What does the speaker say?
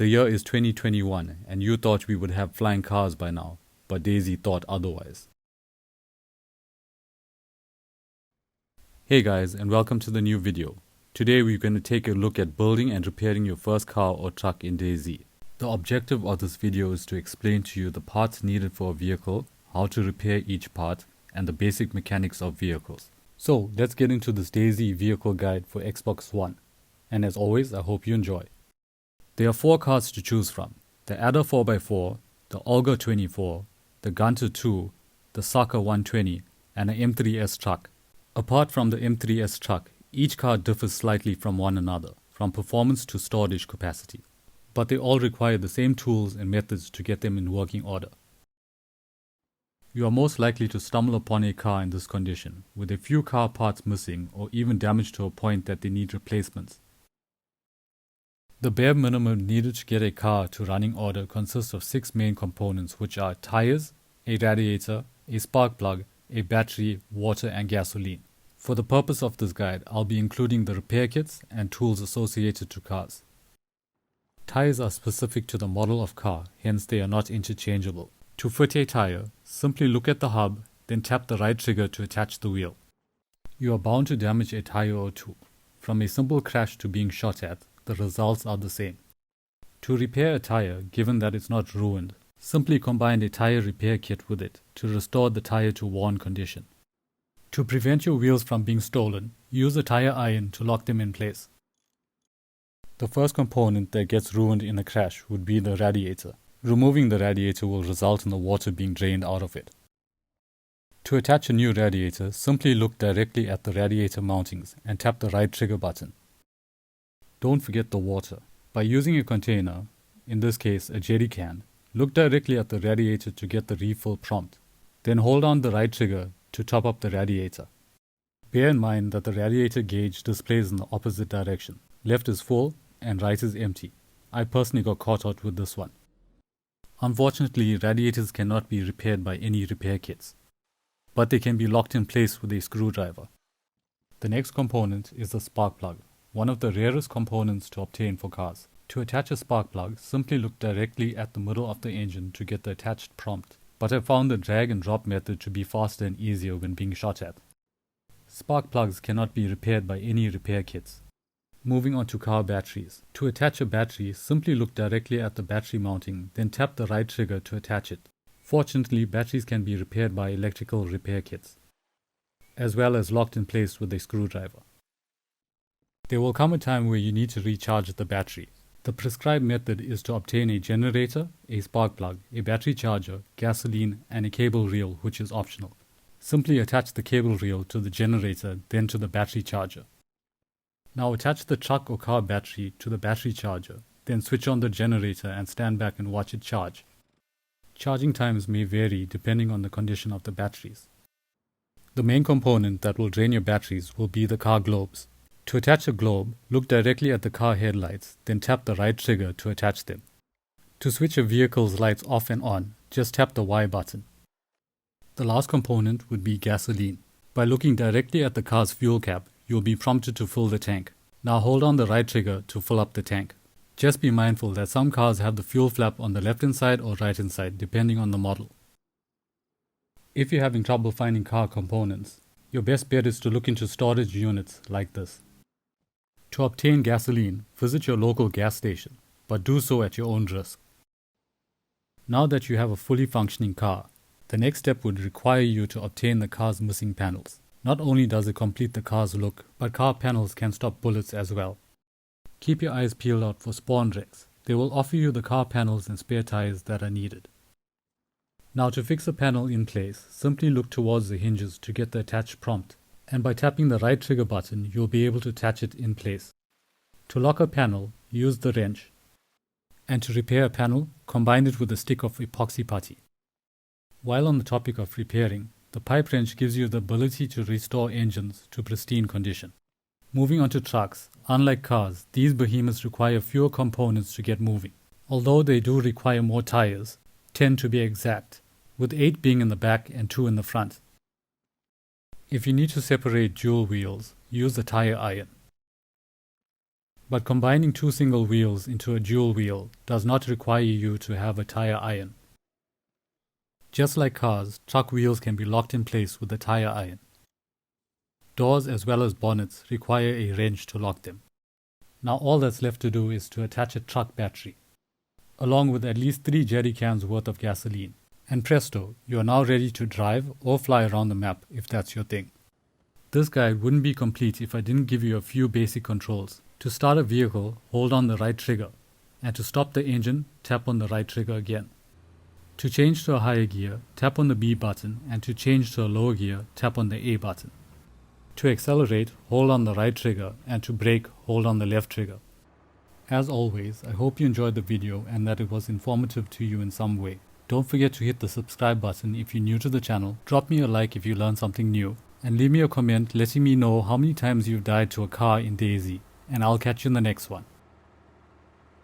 The year is 2021 and you thought we would have flying cars by now, but DayZ thought otherwise. Hey guys, and welcome to the new video. Today we're going to take a look at building and repairing your first car or truck in DayZ. The objective of this video is to explain to you the parts needed for a vehicle, how to repair each part, and the basic mechanics of vehicles. So let's get into this DayZ vehicle guide for Xbox One. And as always, I hope you enjoy. There are 4 cars to choose from: the Adder 4x4, the Olga 24, the Gunter 2, the Saka 120, and an M3S truck. Apart from the M3S truck, each car differs slightly from one another, from performance to storage capacity. But they all require the same tools and methods to get them in working order. You are most likely to stumble upon a car in this condition, with a few car parts missing or even damaged to a point that they need replacements. The bare minimum needed to get a car to running order consists of 6 main components, which are tires, a radiator, a spark plug, a battery, water and gasoline. For the purpose of this guide, I'll be including the repair kits and tools associated to cars. Tires are specific to the model of car, hence they are not interchangeable. To fit a tire, simply look at the hub, then tap the right trigger to attach the wheel. You are bound to damage a tire or two. From a simple crash to being shot at, the results are the same. To repair a tire, given that it's not ruined, simply combine a tire repair kit with it to restore the tire to worn condition. To prevent your wheels from being stolen, use a tire iron to lock them in place. The first component that gets ruined in a crash would be the radiator. Removing the radiator will result in the water being drained out of it. To attach a new radiator, simply look directly at the radiator mountings and tap the right trigger button. Don't forget the water. By using a container, in this case a jerry can, look directly at the radiator to get the refill prompt. Then hold down the right trigger to top up the radiator. Bear in mind that the radiator gauge displays in the opposite direction. Left is full and right is empty. I personally got caught out with this one. Unfortunately, radiators cannot be repaired by any repair kits, but they can be locked in place with a screwdriver. The next component is the spark plug, one of the rarest components to obtain for cars. To attach a spark plug, simply look directly at the middle of the engine to get the attached prompt, but I found the drag and drop method to be faster and easier when being shot at. Spark plugs cannot be repaired by any repair kits. Moving on to car batteries. To attach a battery, simply look directly at the battery mounting, then tap the right trigger to attach it. Fortunately, batteries can be repaired by electrical repair kits, as well as locked in place with a screwdriver. There will come a time where you need to recharge the battery. The prescribed method is to obtain a generator, a spark plug, a battery charger, gasoline, and a cable reel, which is optional. Simply attach the cable reel to the generator, then to the battery charger. Now attach the truck or car battery to the battery charger, then switch on the generator and stand back and watch it charge. Charging times may vary depending on the condition of the batteries. The main component that will drain your batteries will be the car globes. To attach a globe, look directly at the car headlights, then tap the right trigger to attach them. To switch a vehicle's lights off and on, just tap the Y button. The last component would be gasoline. By looking directly at the car's fuel cap, you'll be prompted to fill the tank. Now hold on the right trigger to fill up the tank. Just be mindful that some cars have the fuel flap on the left hand side or right hand side depending on the model. If you're having trouble finding car components, your best bet is to look into storage units like this. To obtain gasoline, visit your local gas station, but do so at your own risk. Now that you have a fully functioning car, the next step would require you to obtain the car's missing panels. Not only does it complete the car's look, but car panels can stop bullets as well. Keep your eyes peeled out for spawn wrecks. They will offer you the car panels and spare tires that are needed. Now to fix a panel in place, simply look towards the hinges to get the attached prompt, and by tapping the right trigger button, you'll be able to attach it in place. To lock a panel, use the wrench. And to repair a panel, combine it with a stick of epoxy putty. While on the topic of repairing, the pipe wrench gives you the ability to restore engines to pristine condition. Moving on to trucks, unlike cars, these behemoths require fewer components to get moving. Although they do require more tires, 10 to be exact, with 8 being in the back and 2 in the front. If you need to separate dual wheels, use the tire iron. But combining two single wheels into a dual wheel does not require you to have a tire iron. Just like cars, truck wheels can be locked in place with a tire iron. Doors as well as bonnets require a wrench to lock them. Now all that's left to do is to attach a truck battery, along with at least 3 jerry cans worth of gasoline. And presto, you are now ready to drive or fly around the map if that's your thing. This guide wouldn't be complete if I didn't give you a few basic controls. To start a vehicle, hold on the right trigger, and to stop the engine, tap on the right trigger again. To change to a higher gear, tap on the B button, and to change to a lower gear, tap on the A button. To accelerate, hold on the right trigger, and to brake, hold on the left trigger. As always, I hope you enjoyed the video and that it was informative to you in some way. Don't forget to hit the subscribe button if you're new to the channel, drop me a like if you learned something new, and leave me a comment letting me know how many times you've died to a car in DayZ, and I'll catch you in the next one.